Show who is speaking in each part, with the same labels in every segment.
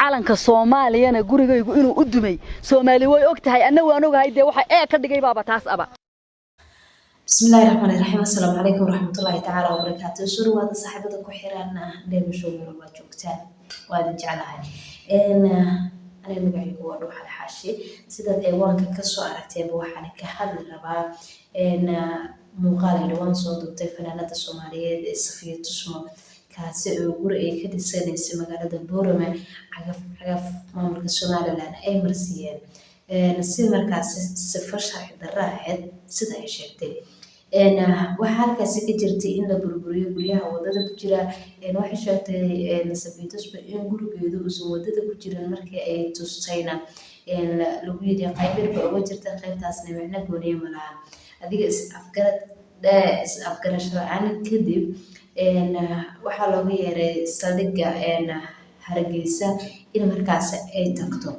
Speaker 1: calanka Soomaaliyana gurigaygu inuu u dumay Soomaali way ogtahay annagu aan ogahay de waxa ka dhigay baaba taas aba
Speaker 2: بسم الله الرحمن الرحيم السلام عليكم ورحمة الله تعالى وبركاته سوري وهذا صاحبتك وحيرانا ديما شو مروا جوكتان وهذا جعلها أنا مقعي هو روح الحاشي سيدة ديوانك كسو أركتين بوحاني كحد لربا إن مقالي لوان صندوق تيفنانات الصومالية صفية تسمو كاسي قرئي كده سنة سيما قالة بورما عقف مملكة الصومالي لأن أي مرسيين نسيب مركز صفر شرح الراحد سيدة يشيكتين waxaa halkaasi ka jirtay in la burburiyo guryaha wadada ku jira waxay sheegtay nasabiitusba in gurigeedu uusan wadada ku jirin markii ay tustayna lagu yiri qaybirba uga jirta qaybtaasna macna gooniye malaha adiga is afgarasho la'aan kadib waxaa looga yeeray saldhigga Hargeysa in markaas ay tagto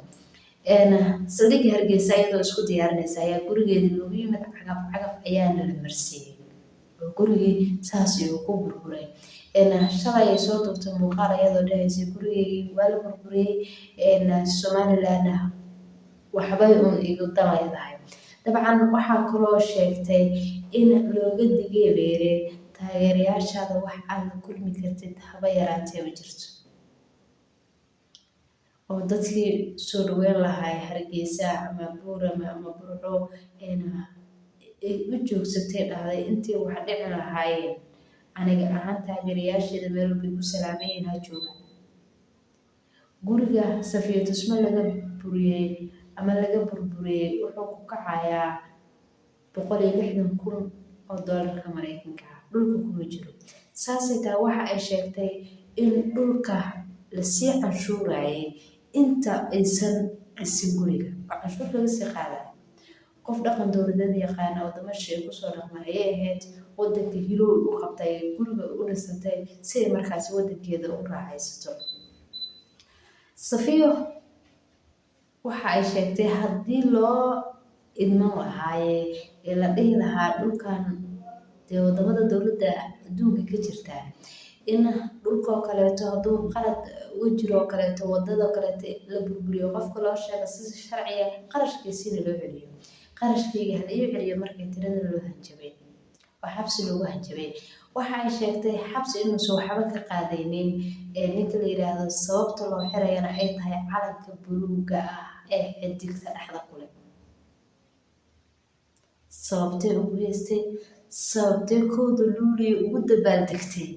Speaker 2: saldhigga Hargeysa iyadoo isku diyaarinaysa ayaa gurigeedii loogu yimid cagaf ayaana la marsiiyay oo gurigii saas uu ku burburay shalay ay soo duubtay muuqaal iyadoo dhahaysay gurigii waa la burburiyay Somaliland waxbay igu dalaydahay dabcan waxaa kaloo sheegtay in looga digay beere taageerayaashaada wax aad la kulmi kartid haba yaraatee ma jirto oo dadkii soo dhaweyn lahaa Hargeysa ama Buurama ama Burco u joogsatay dhahday intii wax dhici lahaayeen aniga ahaan taageerayaasheeda meel walba ku salaamayeen ha joogaan guriga Safiya Tusmo laga burburiyay wuxuu ku kacayaa $160,000 oo doolarka Mareykanka dhulka kuma jiro saasay taa waxa ay sheegtay in dhulka la sii canshuurayay inta aysan dhisin guriga canshuur laga sii qaaday qof dhaqan dowladeed yaqaan oo damashay ku soo dhaqmay ay ahayd wadanka hilow u qabtay guriga u dhisantay si ay markaas wadankeeda u raaxaysato Safiyo waxa ay sheegtay haddii loo idman lahaayay ee la dhihi lahaa dhulkan dee wadamada dowladda adduunka ka jirta in dhulka kaleeto hadduu qalad uga jiro kaleeto wadada kaleeto la burburiyo qofka loo sheego si sharciya qarashkiisina loo celiyo qarashkiga hal iyo celiyo markay tirada loo hanjabay oo xabsi loogu hanjabay waxa ay sheegtay xabsi inuu soo waxba ka qaadaynin ninka la yiraahdo sababta loo xirayana ay tahay calanka buluuga ah ee xidigta dhexda ku leh sababtay ugu heystay sababtay kooda luuliyo ugu dabaaldegtay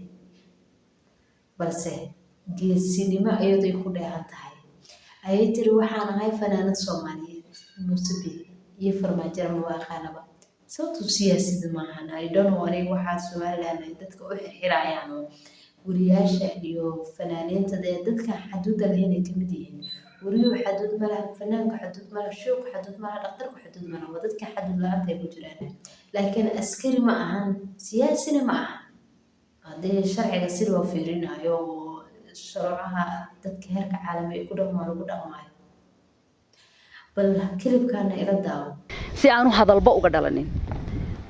Speaker 2: balse geesinimo ayay ku dheehan tahay ayay tiri waxaan ahay fanaanad Soomaaliyeed mursidi iyo farmaajo ma waaqaanaba sababtu siyaasad maahan I don't know aniga waxa Soomaaliland dadka u xirxirayaan wariyaasha iyo fanaaniinta dadka xuduud lahayn ay kamid yihiin wariyo xuduud ma laha fanaanka xuduud ma laha shooq xuduud ma laha dhaqtarka xuduud ma laha dadka xuduud la'aanta ay ku jiraan laakiin askari ma ahan siyaasina ma ahan haddii sharciga si loo fiirinayo sharcaha dadka heerka caalami ay ku dhaqmaan lagu dhaqmaayo bal kilibkana ila daawo
Speaker 1: si aanu hadalba uga dhalanin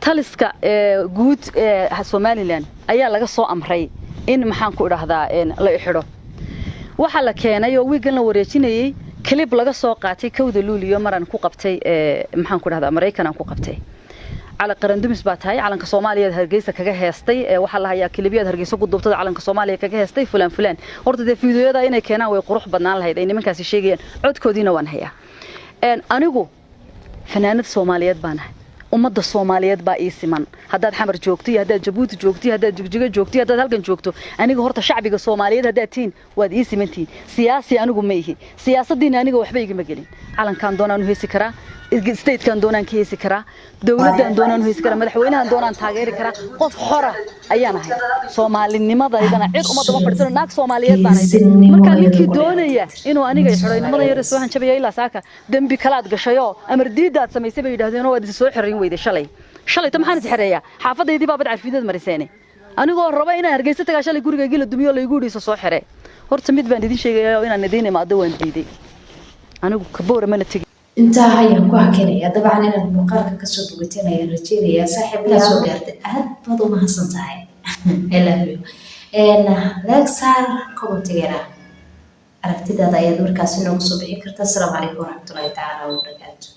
Speaker 1: taliska guud Somaliland ayaa laga soo amray in maxaan ku idhaahdaa la xidho waxa la keenay oo wiigan la wareejinayay kilib laga soo qaatay kowda luuliyo maran ku qabtay maxaan ku idhaahdaa Mareykan aan ku qabtay على قرندمس باتاي على كصوماليا هرجيسة كجهستي وحلا هي كليبيات هرجيسة قد على كصوماليا كجهستي فلان ورد ده فيديو ده إنه كنا ويقروح بدنا له هيدا إنه من كاسي شيء عد كودينا وان هي أنا جو فنانة صوماليات بانه ومد الصوماليات بقيس من هذا حمر جوكتي هذا جبوت جوكتي هذا جوجة جوكتي هذا هلكن جوكتو أنا جو هرت شعبي الصوماليات هذا تين واديس منتين سياسي أنا جو ميه سياسة دين أنا جو حبيجي مجلين على كان دونا إنه يسكره ستيت كان دونان كيسي كرا دولة كان دونان هيس كرا مدحوينها دونان تاجر كرا قف حرة أيانا هاي صومالي النماذج إذا عيد أمضى مفرسنا ناك صوماليات بانه مركان نكى دونية إنه أنا جاي حرة النماذج يرسوها نشبيه إلا ساكا دم بكلات قشيو أمر ديدات سمي سبي يدهدين هو دي سوي حرين ويد شلي تمحن حرية حافظ يدي بابد على الفيديو مرساني أنا قول ربعنا هرجستك عشان يقول جيل الدنيا اللي يقول يسوي حرة هرت سميت بندين شيء وين نديني ما دوان ديدي أنا كبور من التج
Speaker 2: انت هيا كوها كنيا طبعا انا المقارنه كسو دوغتين يا رجيل يا صاحب لا سو غارت اهد بدو ما حسنتahay I love you لايك صار كومنت غيره aragtidaada ayaad markaasi noogu soo bixi kartaa. Asalaamu calaykum waraxmatullaahi tacaala wabarakaatu.